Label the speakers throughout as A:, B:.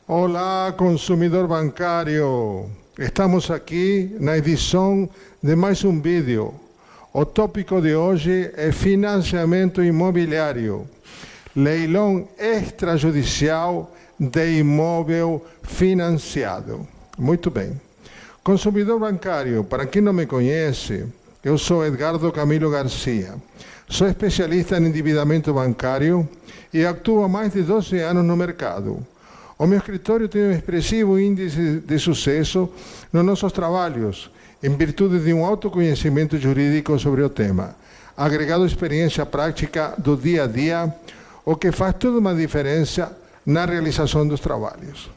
A: Olá, consumidor bancário! Estamos aqui na edição de mais um vídeo. O tópico de hoje é financiamento imobiliário. Leilão extrajudicial de imóvel financiado. Muito bem. Consumidor bancário, para quem não me conhece, eu sou Edgardo Camilo Garcia. Sou especialista em endividamento bancário e atuo há mais de 12 anos no mercado. O meu escritório tem um expressivo índice de sucesso nos nossos trabalhos, em virtude de um autoconhecimento jurídico sobre o tema, agregado à experiência prática do dia a dia, o que faz toda uma diferença na realização dos trabalhos.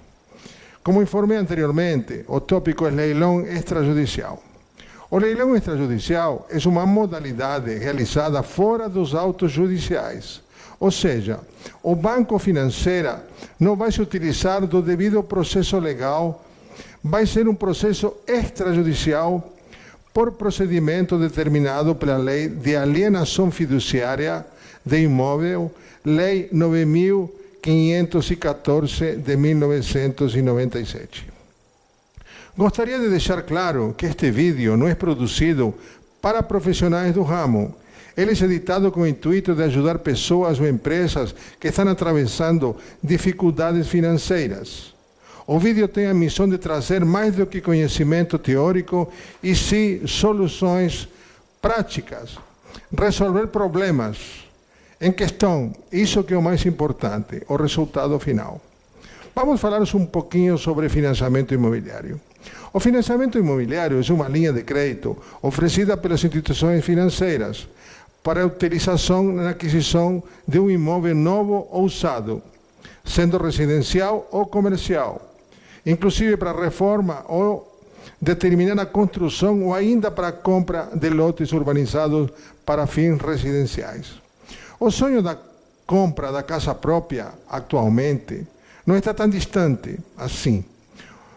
A: Como informei anteriormente, o tópico é leilão extrajudicial. O leilão extrajudicial é uma modalidade realizada fora dos autos judiciais. Ou seja, o banco financeiro não vai se utilizar do devido processo legal, vai ser um processo extrajudicial por procedimento determinado pela Lei de Alienação Fiduciária de Imóvel, Lei 9.514 de 1997. Gostaria de deixar claro que este vídeo não é produzido para profissionais do ramo. Ele é editado com o intuito de ajudar pessoas ou empresas que estão atravessando dificuldades financeiras. O vídeo tem a missão de trazer mais do que conhecimento teórico e sim soluções práticas, resolver problemas em questão, isso que é o mais importante, o resultado final. Vamos falar um pouquinho sobre financiamento imobiliário. O financiamento imobiliário é uma linha de crédito oferecida pelas instituições financeiras para a utilização na aquisição de um imóvel novo ou usado, sendo residencial ou comercial, inclusive para reforma ou determinar a construção ou ainda para a compra de lotes urbanizados para fins residenciais. O sonho da compra da casa própria, atualmente, não está tão distante assim.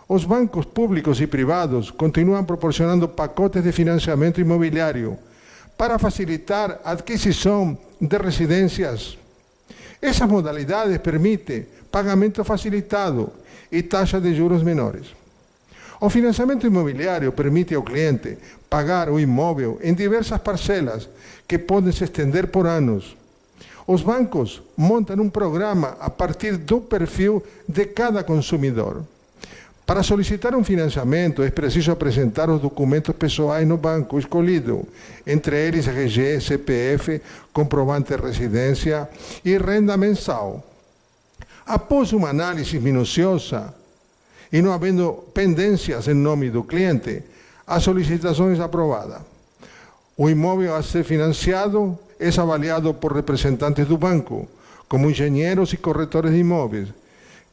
A: Os bancos públicos e privados continuam proporcionando pacotes de financiamento imobiliário para facilitar a aquisição de residências. Essas modalidades permitem pagamento facilitado e taxa de juros menores. O financiamento imobiliário permite ao cliente pagar o imóvel em diversas parcelas que podem se estender por anos. Os bancos montam um programa a partir do perfil de cada consumidor. Para solicitar um financiamento, é preciso apresentar os documentos pessoais no banco escolhido, entre eles RG, CPF, comprovante de residência e renda mensal. Após uma análise minuciosa e não havendo pendências em nome do cliente, a solicitação é aprovada. O imóvel a ser financiado é avaliado por representantes do banco, como engenheiros e corretores de imóveis,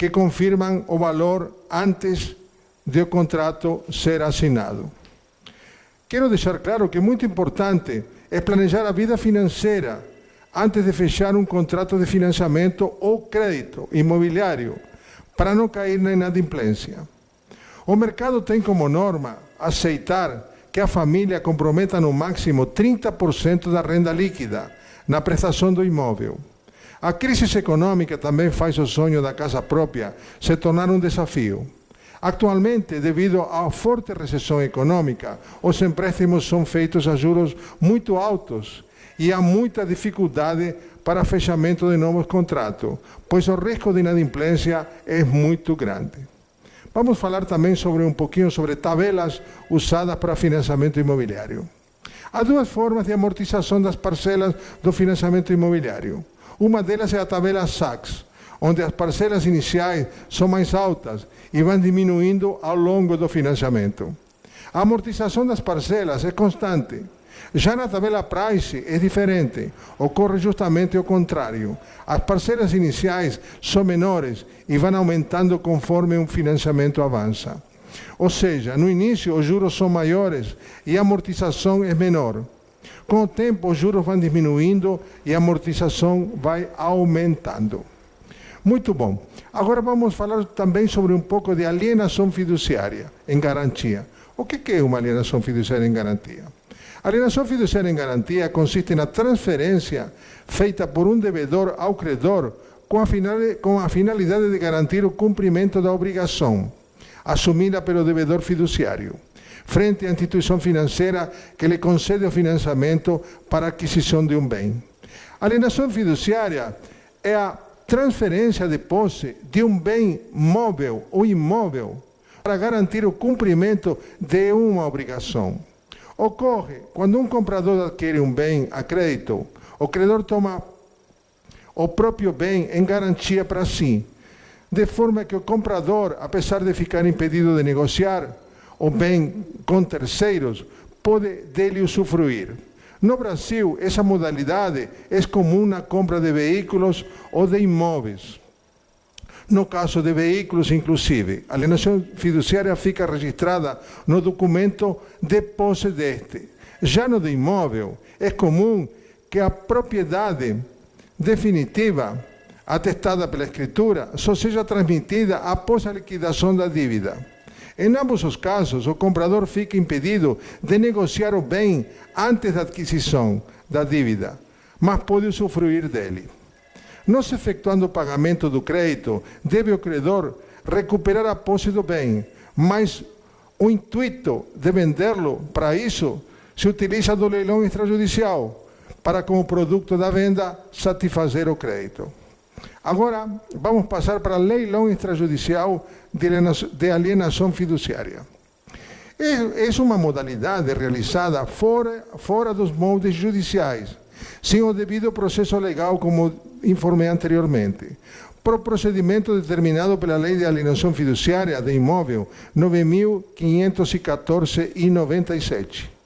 A: que confirmam o valor antes do contrato ser assinado. Quero deixar claro que é muito importante planejar a vida financeira antes de fechar um contrato de financiamento ou crédito imobiliário, para não cair na inadimplência. O mercado tem como norma aceitar que a família comprometa no máximo 30% da renda líquida na prestação do imóvel. A crise econômica também faz o sonho da casa própria se tornar um desafio. Atualmente, devido à forte recessão econômica, os empréstimos são feitos a juros muito altos e há muita dificuldade para fechamento de novos contratos, pois o risco de inadimplência é muito grande. Vamos falar também um pouquinho sobre tabelas usadas para financiamento imobiliário. Há duas formas de amortização das parcelas do financiamento imobiliário. Uma delas é a tabela SACS, onde as parcelas iniciais são mais altas e vão diminuindo ao longo do financiamento. A amortização das parcelas é constante. Já na tabela Price é diferente, ocorre justamente o contrário. As parcelas iniciais são menores e vão aumentando conforme o financiamento avança. Ou seja, no início os juros são maiores e a amortização é menor. Com o tempo, os juros vão diminuindo e a amortização vai aumentando. Muito bom. Agora vamos falar também sobre um pouco de alienação fiduciária em garantia. O que é uma alienação fiduciária em garantia? A alienação fiduciária em garantia consiste na transferência feita por um devedor ao credor com a finalidade de garantir o cumprimento da obrigação assumida pelo devedor fiduciário, frente à instituição financeira que lhe concede o financiamento para a aquisição de um bem. A alienação fiduciária é a transferência de posse de um bem móvel ou imóvel para garantir o cumprimento de uma obrigação. Ocorre quando um comprador adquire um bem a crédito, o credor toma o próprio bem em garantia para si, de forma que o comprador, apesar de ficar impedido de negociar o bem com terceiros, pode dele usufruir. No Brasil, essa modalidade é comum na compra de veículos ou de imóveis. No caso de veículos, inclusive, a alienação fiduciária fica registrada no documento de posse deste. Já no de imóvel, é comum que a propriedade definitiva, atestada pela escritura, só seja transmitida após a liquidação da dívida. Em ambos os casos, o comprador fica impedido de negociar o bem antes da aquisição da dívida, mas pode usufruir dele. Não se efetuando o pagamento do crédito, deve o credor recuperar a posse do bem, mas o intuito de vendê-lo, para isso, se utiliza do leilão extrajudicial, para, como produto da venda, satisfazer o crédito. Agora, vamos passar para leilão extrajudicial de alienação fiduciária. É uma modalidade realizada fora dos moldes judiciais, sem o devido processo legal, como informei anteriormente, por procedimento determinado pela Lei de Alienação Fiduciária de Imóvel 9.514 e 97.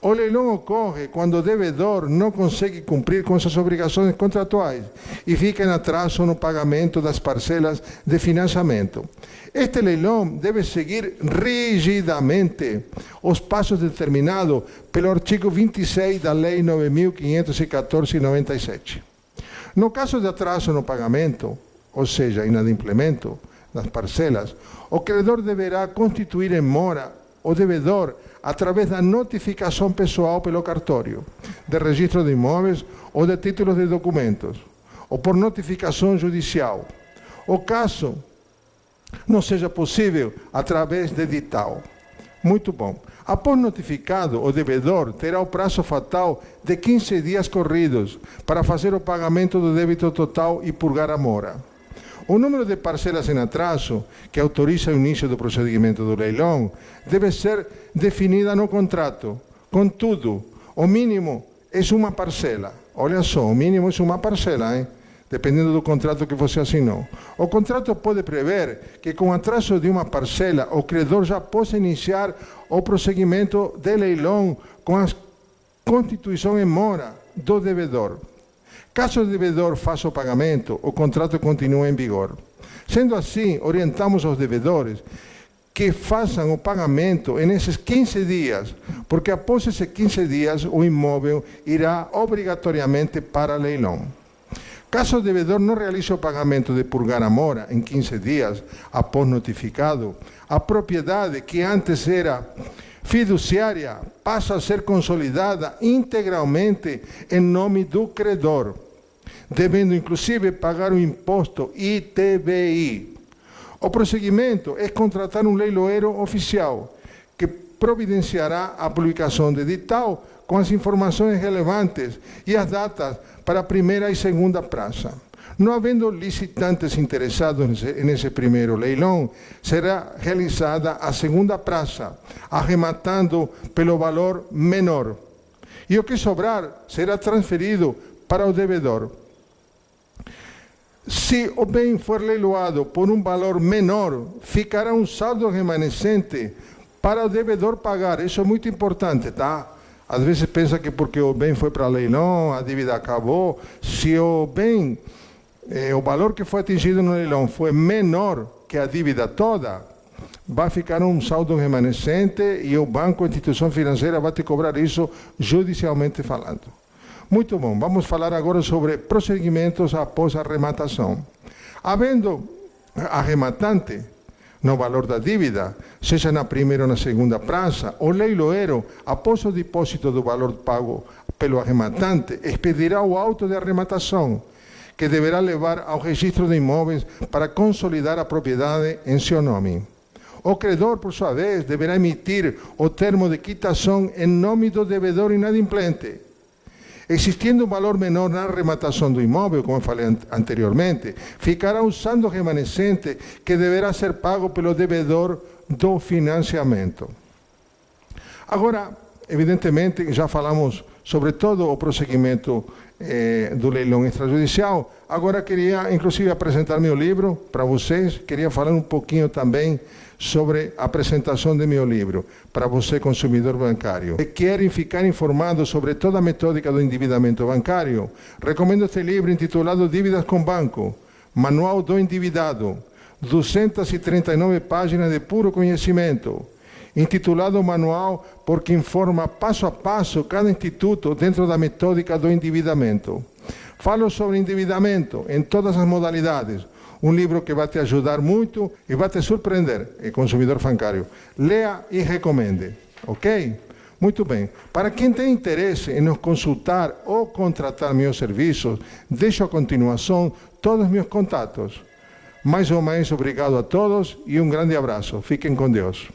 A: O leilão ocorre quando o devedor não consegue cumprir com suas obrigações contratuais e fica em atraso no pagamento das parcelas de financiamento. Este leilão deve seguir rigidamente os passos determinados pelo artigo 26 da Lei 9.514 e 97. No caso de atraso no pagamento, ou seja, inadimplemento das parcelas, o credor deverá constituir em mora o devedor através da notificação pessoal pelo cartório, de registro de imóveis ou de títulos de documentos, ou por notificação judicial. O caso não seja possível através de edital. Muito bom. Após notificado, o devedor terá o prazo fatal de 15 dias corridos para fazer o pagamento do débito total e purgar a mora. O número de parcelas em atraso, que autoriza o início do procedimento do leilão, deve ser definida no contrato. Contudo, o mínimo é uma parcela. Olha só, o mínimo é uma parcela, hein? Dependendo do contrato que você assinou. O contrato pode prever que, com atraso de uma parcela, o credor já possa iniciar o prosseguimento de leilão com a constituição em mora do devedor. Caso o devedor faça o pagamento, o contrato continua em vigor. Sendo assim, orientamos aos devedores que façam o pagamento nesses 15 dias, porque após esses 15 dias o imóvel irá obrigatoriamente para leilão. Caso o devedor não realize o pagamento de purgar a mora em 15 dias após notificado, a propriedade que antes era fiduciária passa a ser consolidada integralmente em nome do credor, devendo inclusive pagar o imposto ITBI. O prosseguimento é contratar um leiloeiro oficial, que providenciará a publicação de edital com as informações relevantes e as datas para a primeira e segunda praça. Não havendo licitantes interessados nesse primeiro leilão, será realizada a segunda praça, arrematando pelo valor menor. E o que sobrar será transferido para o devedor. Se o bem for leiloado por um valor menor, ficará um saldo remanescente para o devedor pagar. Isso é muito importante, tá? Às vezes pensa que porque o bem foi para leilão, a dívida acabou. Se o bem, o valor que foi atingido no leilão foi menor que a dívida toda, vai ficar um saldo remanescente e o banco, a instituição financeira, vai te cobrar isso judicialmente falando. Muito bom, vamos falar agora sobre procedimentos após a arrematação. Havendo arrematante no valor da dívida, seja na primeira ou na segunda praça, o leiloeiro, após o depósito do valor pago pelo arrematante, expedirá o auto de arrematação, que deverá levar ao registro de imóveis para consolidar a propriedade em seu nome. O credor, por sua vez, deverá emitir o termo de quitação em nome do devedor inadimplente. Existindo um valor menor na arrematação do imóvel, como eu falei anteriormente, ficará um saldo remanescente que deverá ser pago pelo devedor do financiamento. Agora, evidentemente, já falamos sobre todo o prosseguimento do leilão extrajudicial. Agora queria, inclusive, apresentar meu livro para vocês. Queria falar um pouquinho também sobre a apresentação de meu livro para você, consumidor bancário. Se querem ficar informados sobre toda a metódica do endividamento bancário, recomendo este livro intitulado Dívidas com Banco, Manual do Endividado, 239 páginas de puro conhecimento, intitulado Manual porque informa passo a passo cada instituto dentro da metódica do endividamento. Falo sobre endividamento em todas as modalidades. Um livro que vai te ajudar muito e vai te surpreender, consumidor bancário. Leia e recomende, ok? Muito bem. Para quem tem interesse em nos consultar ou contratar meus serviços, deixo a continuação todos os meus contatos. Mais ou menos obrigado a todos e um grande abraço. Fiquem com Deus.